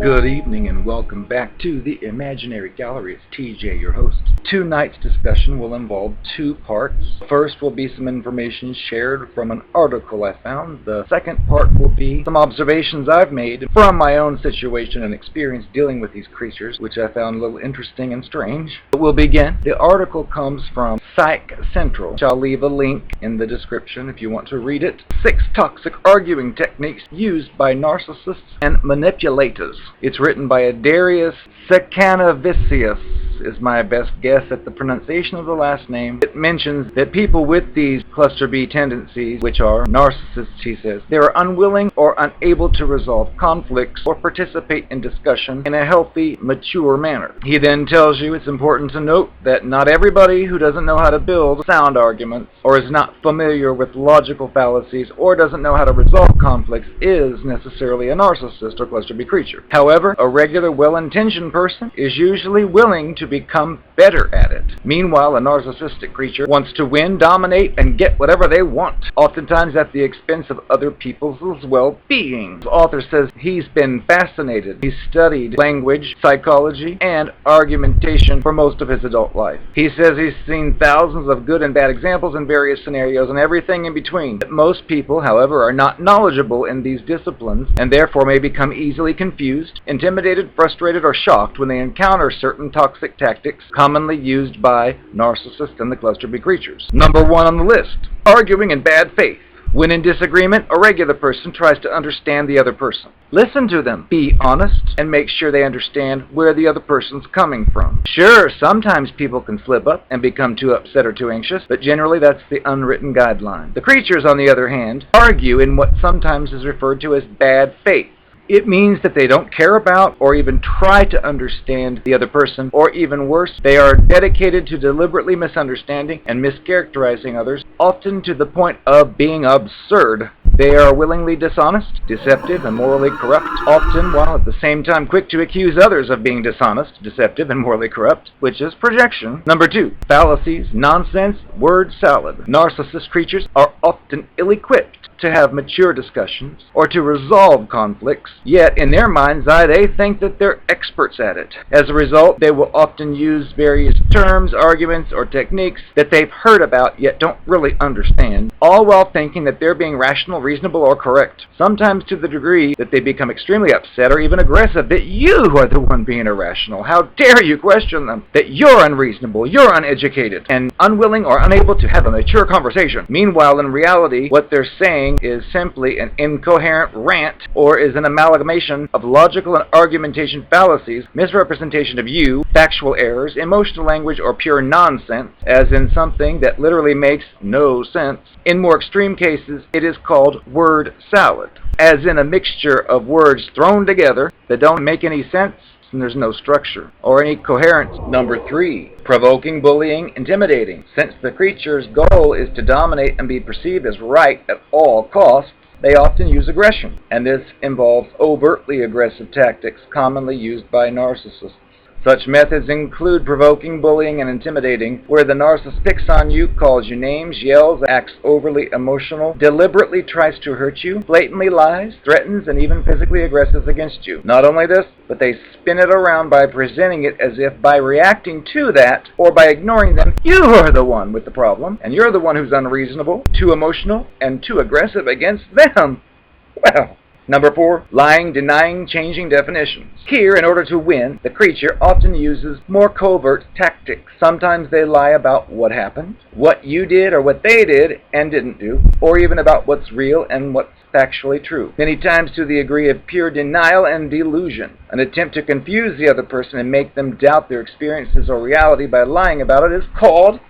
Good evening and welcome back to the Imaginary Gallery. It's TJ, your host. Tonight's discussion will involve two parts. First will be some information shared from an article I found. The second part will be some observations I've made from my own situation and experience dealing with these creatures, which I found a little interesting and strange. We'll begin. The article comes from Psych Central, which I'll leave a link in the description if you want to read it. 6 toxic arguing techniques used by narcissists and manipulators. It's written by Darius Sakanavicius, is my best guess at the pronunciation of the last name. It mentions that people with these cluster B tendencies, which are narcissists, he says, they are unwilling or unable to resolve conflicts or participate in discussion in a healthy, mature manner. He then tells you it's important to note that not everybody who doesn't know how to build sound arguments or is not familiar with logical fallacies or doesn't know how to resolve conflicts is necessarily a narcissist or cluster B creature. However, a regular, well-intentioned person is usually willing to become better at it. Meanwhile, a narcissistic creature wants to win, dominate, and get whatever they want, oftentimes at the expense of other people's well-being. The author says he's been fascinated. He's studied language, psychology, and argumentation for most of his adult life. He says he's seen thousands of good and bad examples in various scenarios and everything in between. But most people, however, are not knowledgeable in these disciplines and therefore may become easily confused, intimidated, frustrated, or shocked when they encounter certain toxic tactics commonly used by narcissists and the cluster B creatures. Number 1 on the list, arguing in bad faith. When in disagreement, a regular person tries to understand the other person. Listen to them, be honest, and make sure they understand where the other person's coming from. Sure, sometimes people can slip up and become too upset or too anxious, but generally that's the unwritten guideline. The creatures, on the other hand, argue in what sometimes is referred to as bad faith. It means that they don't care about or even try to understand the other person, or even worse, they are dedicated to deliberately misunderstanding and mischaracterizing others, often to the point of being absurd. They are willingly dishonest, deceptive, and morally corrupt, often while at the same time quick to accuse others of being dishonest, deceptive, and morally corrupt, which is projection. Number 2, fallacies, nonsense, word salad. Narcissist creatures are often ill-equipped to have mature discussions or to resolve conflicts, yet in their mind's eye they think that they're experts at it. As a result, they will often use various terms, arguments, or techniques that they've heard about yet don't really understand, all while thinking that they're being rational, reasonable, or correct, sometimes to the degree that they become extremely upset or even aggressive that you are the one being irrational. How dare you question them, that you're unreasonable, you're uneducated, and unwilling or unable to have a mature conversation. Meanwhile, in reality, what they're saying is simply an incoherent rant or is an amalgamation of logical and argumentation fallacies, misrepresentation of you, factual errors, emotional language, or pure nonsense, as in something that literally makes no sense. In more extreme cases, it is called word salad, as in a mixture of words thrown together that don't make any sense and there's no structure or any coherence. Number 3, provoking, bullying, intimidating. Since the creature's goal is to dominate and be perceived as right at all costs, they often use aggression, and this involves overtly aggressive tactics commonly used by narcissists. Such methods include provoking, bullying, and intimidating, where the narcissist picks on you, calls you names, yells, acts overly emotional, deliberately tries to hurt you, blatantly lies, threatens, and even physically aggresses against you. Not only this, but they spin it around by presenting it as if by reacting to that, or by ignoring them, you are the one with the problem, and you're the one who's unreasonable, too emotional, and too aggressive against them. Well. Number 4, lying, denying, changing definitions. Here, in order to win, the creature often uses more covert tactics. Sometimes they lie about what happened, what you did or what they did and didn't do, or even about what's real and what's factually true. Many times to the degree of pure denial and delusion. An attempt to confuse the other person and make them doubt their experiences or reality by lying about it is called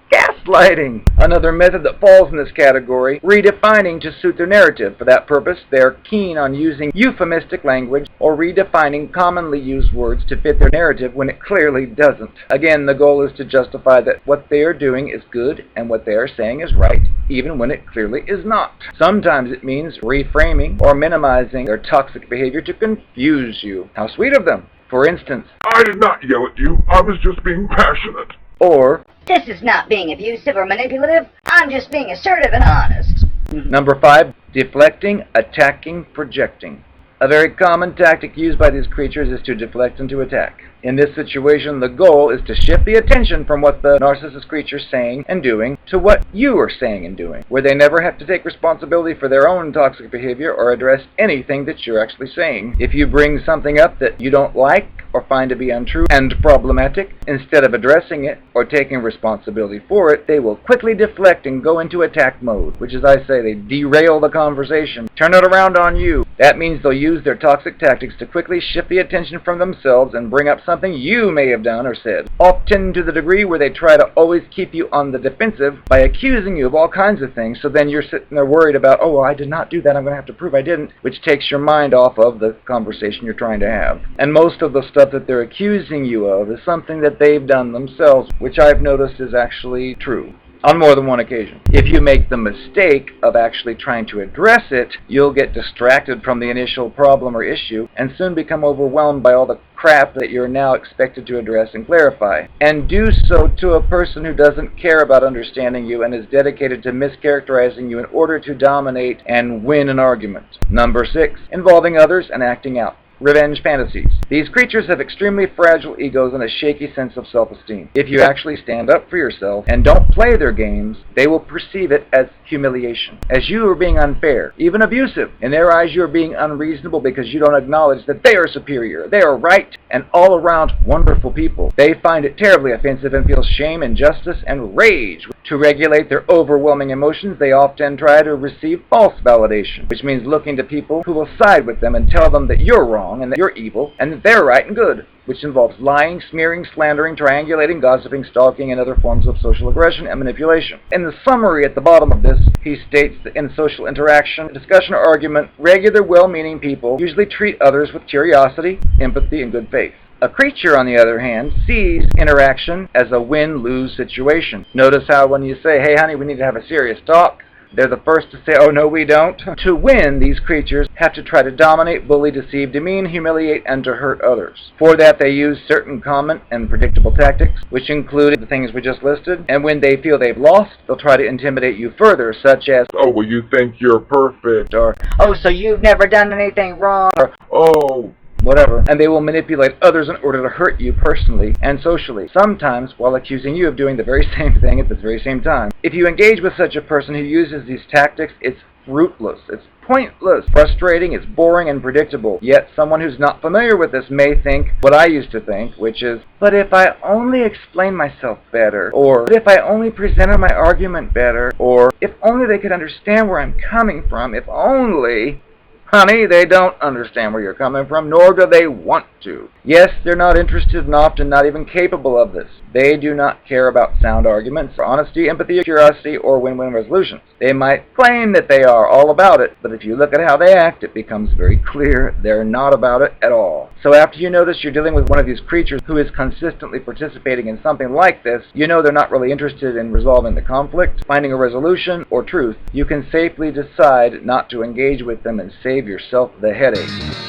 gaslighting. Another method that falls in this category, redefining to suit their narrative. For that purpose, they are keen on using euphemistic language or redefining commonly used words to fit their narrative when it clearly doesn't. Again, the goal is to justify that what they are doing is good and what they are saying is right, even when it clearly is not. Sometimes it means reframing or minimizing their toxic behavior to confuse you. How sweet of them. For instance, I did not yell at you. I was just being passionate. Or, this is not being abusive or manipulative. I'm just being assertive and honest. Number 5, deflecting, attacking, projecting. A very common tactic used by these creatures is to deflect and to attack. In this situation, the goal is to shift the attention from what the narcissist creature is saying and doing to what you are saying and doing, where they never have to take responsibility for their own toxic behavior or address anything that you're actually saying. If you bring something up that you don't like or find to be untrue and problematic, instead of addressing it or taking responsibility for it, they will quickly deflect and go into attack mode, which is, I say, they derail the conversation, turn it around on you. That means they'll use their toxic tactics to quickly shift the attention from themselves and bring up something you may have done or said, often to the degree where they try to always keep you on the defensive by accusing you of all kinds of things, so then you're sitting there worried about, oh, well, I did not do that, I'm going to have to prove I didn't, which takes your mind off of the conversation you're trying to have. And most of the stuff that they're accusing you of is something that they've done themselves, which I've noticed is actually true on more than one occasion. If you make the mistake of actually trying to address it, you'll get distracted from the initial problem or issue and soon become overwhelmed by all the crap that you're now expected to address and clarify. And do so to a person who doesn't care about understanding you and is dedicated to mischaracterizing you in order to dominate and win an argument. Number 6, involving others and acting out. Revenge fantasies. These creatures have extremely fragile egos and a shaky sense of self-esteem. If you actually stand up for yourself and don't play their games, they will perceive it as humiliation, as you are being unfair, even abusive. In their eyes, you are being unreasonable because you don't acknowledge that they are superior, they are right, and all around wonderful people. They find it terribly offensive and feel shame, injustice, and rage. To regulate their overwhelming emotions, they often try to receive false validation, which means looking to people who will side with them and tell them that you're wrong and that you're evil and that they're right and good, which involves lying, smearing, slandering, triangulating, gossiping, stalking, and other forms of social aggression and manipulation. In the summary at the bottom of this, he states that in social interaction, discussion, or argument, regular, well-meaning people usually treat others with curiosity, empathy, and good faith. A creature, on the other hand, sees interaction as a win-lose situation. Notice how when you say, hey honey, we need to have a serious talk, they're the first to say, oh no we don't. To win, these creatures have to try to dominate, bully, deceive, demean, humiliate, and to hurt others. For that they use certain common and predictable tactics, which include the things we just listed, and when they feel they've lost, they'll try to intimidate you further, such as, oh, well, you think you're perfect, or, Oh, so you've never done anything wrong? or oh, whatever, and they will manipulate others in order to hurt you personally and socially, sometimes while accusing you of doing the very same thing at the very same time. If you engage with such a person who uses these tactics, it's fruitless, it's pointless, frustrating, it's boring and predictable. Yet someone who's not familiar with this may think what I used to think, which is, but if I only explained myself better, or but if I only presented my argument better, or if only they could understand where I'm coming from, if only... Honey, they don't understand where you're coming from, nor do they want to. Yes, they're not interested and often not even capable of this. They do not care about sound arguments, honesty, empathy, curiosity, or win-win resolutions. They might claim that they are all about it, but if you look at how they act, it becomes very clear they're not about it at all. So after you notice you're dealing with one of these creatures who is consistently participating in something like this, you know they're not really interested in resolving the conflict, finding a resolution, or truth. You can safely decide not to engage with them and save yourself the headache.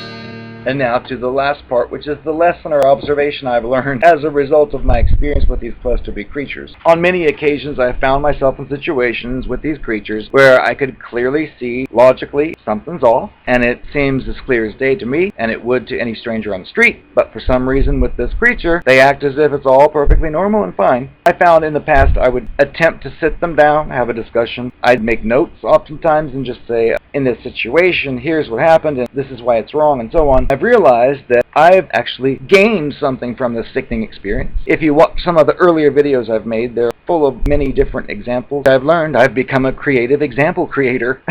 And now to the last part, which is the lesson or observation I've learned as a result of my experience with these cluster-B creatures. On many occasions, I found myself in situations with these creatures where I could clearly see, logically, something's off, and it seems as clear as day to me, and it would to any stranger on the street. But for some reason with this creature, they act as if it's all perfectly normal and fine. I found in the past I would attempt to sit them down, have a discussion. I'd make notes oftentimes and just say, in this situation, here's what happened, and this is why it's wrong, and so on. I've realized that I've actually gained something from this sickening experience. If you watch some of the earlier videos I've made, they're full of many different examples. I've learned I've become a creative example creator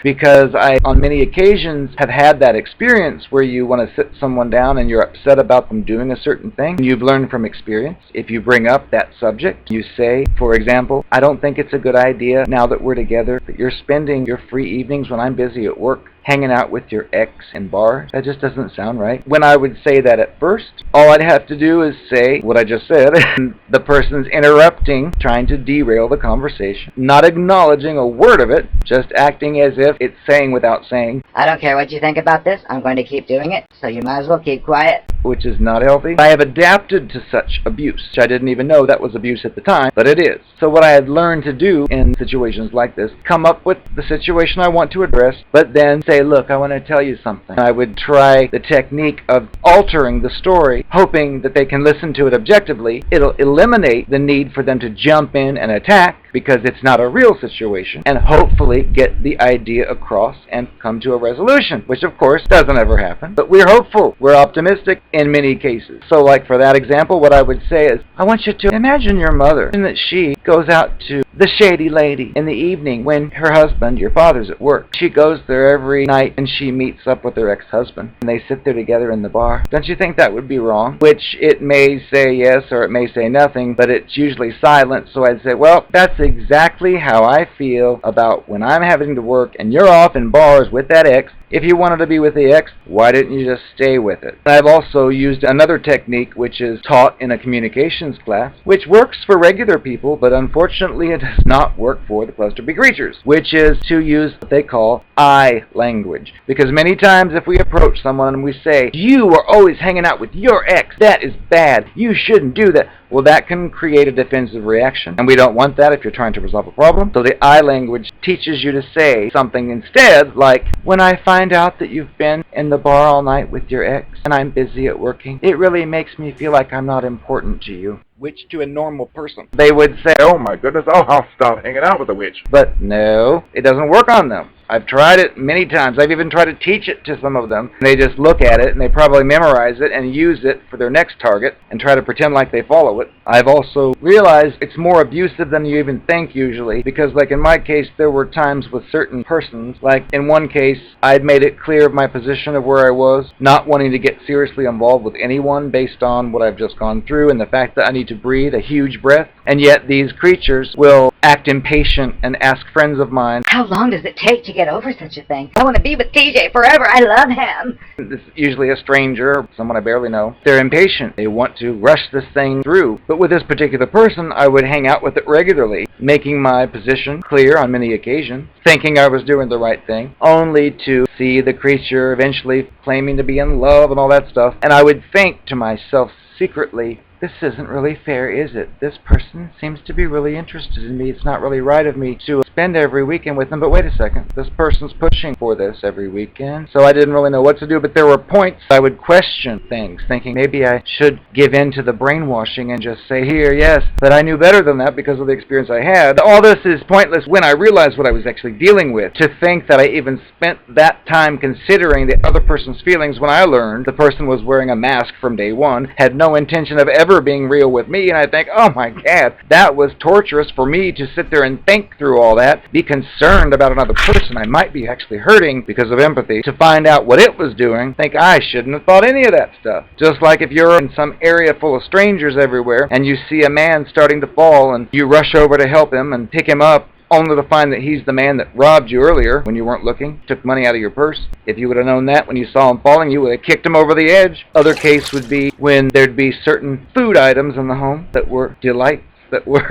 because I, on many occasions, have had that experience where you want to sit someone down and you're upset about them doing a certain thing. You've learned from experience. If you bring up that subject, you say, for example, I don't think it's a good idea now that we're together that you're spending your free evenings when I'm busy at work hanging out with your ex in bars. That just doesn't sound right. When I would say that at first, all I'd have to do is say what I just said, and the person's interrupting, trying to derail the conversation, not acknowledging a word of it, just acting as if it's saying without saying. I don't care what you think about this, I'm going to keep doing it, so you might as well keep quiet. which is not healthy. I have adapted to such abuse. I didn't even know that was abuse at the time, but it is. So what I had learned to do in situations like this, come up with the situation I want to address, but then say, look, I want to tell you something. I would try the technique of altering the story, hoping that they can listen to it objectively. It'll eliminate the need for them to jump in and attack, because it's not a real situation, and hopefully get the idea across and come to a resolution, which of course doesn't ever happen. But we're hopeful, we're optimistic in many cases. So like for that example, what I would say is, I want you to imagine your mother, and that she goes out to the shady lady in the evening when her husband, your father's at work. She goes there every night and she meets up with her ex-husband, and they sit there together in the bar. Don't you think that would be wrong? Which it may say yes or it may say nothing, but it's usually silent. So I'd say, well, that's exactly how I feel about when I'm having to work and you're off in bars with that ex. If you wanted to be with the ex, why didn't you just stay with it? I've also used another technique which is taught in a communications class, which works for regular people, but unfortunately it does not work for the cluster B creatures, which is to use what they call I language. Because many times if we approach someone and we say, you are always hanging out with your ex, that is bad, you shouldn't do that, well, that can create a defensive reaction, and we don't want that if you're trying to resolve a problem. So the I language teaches you to say something instead, like, when I find out that you've been in the bar all night with your ex and I'm busy at working, it really makes me feel like I'm not important to you. Which to a normal person, they would say, Oh my goodness, I'll stop hanging out with the witch. But no, it doesn't work on them. I've tried it many times. I've even tried to teach it to some of them. They just look at it and they probably memorize it and use it for their next target and try to pretend like they follow it. I've also realized it's more abusive than you even think usually, because like in my case, there were times with certain persons, like in one case, I'd made it clear of my position of where I was, not wanting to get seriously involved with anyone based on what I've just gone through and the fact that I need to breathe a huge breath, and yet these creatures will act impatient and ask friends of mine, How long does it take to get over such a thing? I want to be with TJ forever. I love him. this is usually a stranger or someone I barely know. They're impatient. They want to rush this thing through. But with this particular person, I would hang out with it regularly, making my position clear on many occasions, thinking I was doing the right thing, only to see the creature eventually claiming to be in love and all that stuff. And I would think to myself secretly, this isn't really fair, is it? This person seems to be really interested in me. It's not really right of me to spend every weekend with them. But wait a second, this person's pushing for this every weekend. So I didn't really know what to do, but there were points I would question things, thinking maybe I should give in to the brainwashing and just say, here, yes. But I knew better than that because of the experience I had. All this is pointless when I realized what I was actually dealing with. To think that I even spent that time considering the other person's feelings when I learned the person was wearing a mask from day one, had no intention of ever being real with me, and I think, oh my God, that was torturous for me to sit there and think through all that, be concerned about another person I might be actually hurting because of empathy, to find out what it was doing, think I shouldn't have thought any of that stuff. Just like if you're in some area full of strangers everywhere, and you see a man starting to fall, and you rush over to help him and pick him up, only to find that he's the man that robbed you earlier when you weren't looking, took money out of your purse. If you would have known that when you saw him falling, you would have kicked him over the edge. Other case would be when there'd be certain food items in the home that were delights, that were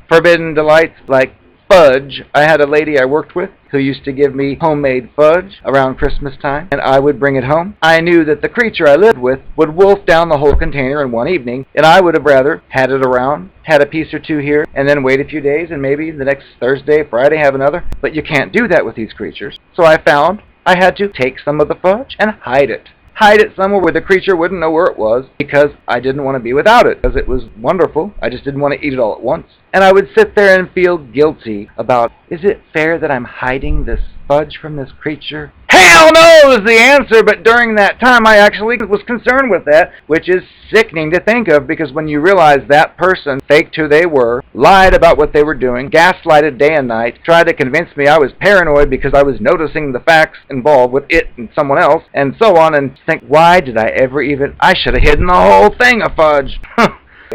forbidden delights, like fudge. I had a lady I worked with who used to give me homemade fudge around Christmas time, and I would bring it home. I knew that the creature I lived with would wolf down the whole container in one evening, and I would have rather had it around, had a piece or two here, and then wait a few days, and maybe the next Thursday, Friday have another. But you can't do that with these creatures. So I found I had to take some of the fudge and hide it. Hide it somewhere where the creature wouldn't know where it was, because I didn't want to be without it, because it was wonderful. I just didn't want to eat it all at once. And I would sit there and feel guilty about, is it fair that I'm hiding this fudge from this creature? Hell no is the answer, but during that time I actually was concerned with that, which is sickening to think of, because when you realize that person faked who they were, lied about what they were doing, gaslighted day and night, tried to convince me I was paranoid because I was noticing the facts involved with it and someone else, and so on, and think, why did I ever even, I should have hidden the whole thing of fudge.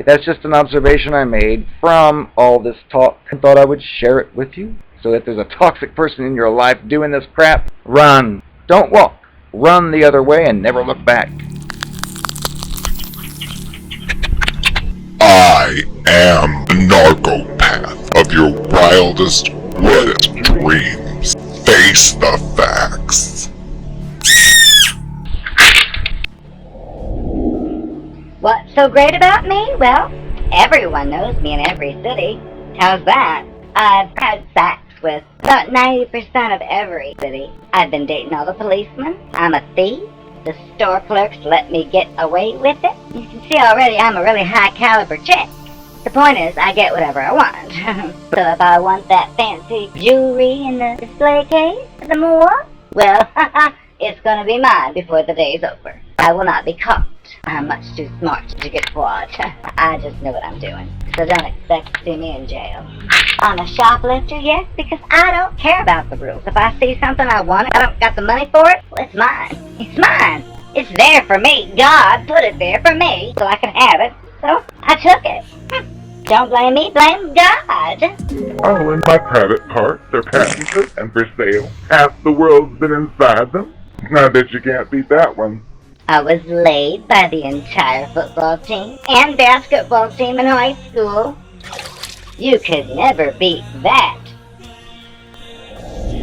That's just an observation I made from all this talk, and thought I would share it with you. So if there's a toxic person in your life doing this crap, run. Don't walk. Run the other way and never look back. I am the Narcopath of your wildest, wettest dreams. Face the facts. so great about me? Well, everyone knows me in every city. How's that? I've had sex with about 90% of every city. I've been dating all the policemen. I'm a thief. The store clerks let me get away with it. You can see already I'm a really high caliber chick. The point is, I get whatever I want. So if I want that fancy jewelry in the display case at the mall, well, it's gonna be mine before the day's over. I will not be caught. I'm much too smart to get caught. I just know what I'm doing. So don't expect to see me in jail. I'm a shoplifter, yes, because I don't care about the rules. If I see something I want, I don't got the money for it, well, it's mine. It's mine. It's there for me. God put it there for me so I can have it. So I took it. Don't blame me, blame God. Oh, and my private parts are patented and for sale. Half the world's been inside them. I bet you can't beat that one. I was laid by the entire football team and basketball team in high school. You could never beat that.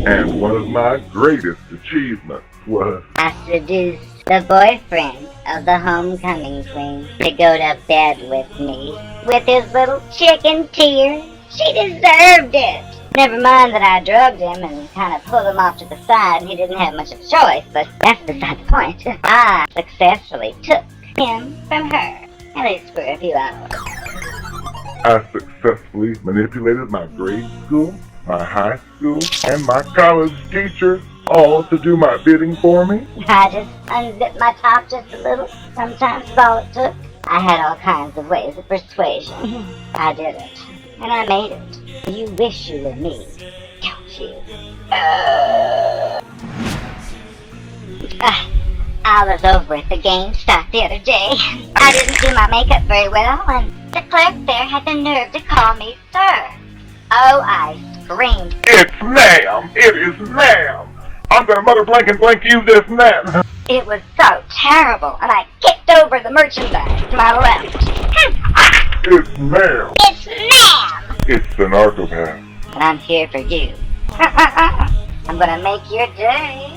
And one of my greatest achievements was... I seduced the boyfriend of the homecoming queen to go to bed with me. With his little chicken tears. She deserved it. Never mind that I drugged him and kind of pulled him off to the side. He didn't have much of a choice, but that's beside the point. I successfully took him from her, at least for a few hours. I successfully manipulated my grade school, my high school, and my college teachers, all to do my bidding for me. I just unzipped my top just a little. Sometimes that's all it took. I had all kinds of ways of persuasion. I did it. And I made it. You wish you were me, don't you? I was over at the GameStop the other day. I didn't do my makeup very well, and the clerk there had the nerve to call me sir. Oh, I screamed. It's ma'am! It is ma'am! I'm gonna mother blank and blank you this now! It was so terrible, and I kicked over the merchandise to my left. It's ma'am! It's ma'am! It's the Narcopath. And I'm here for you. I'm gonna make your day.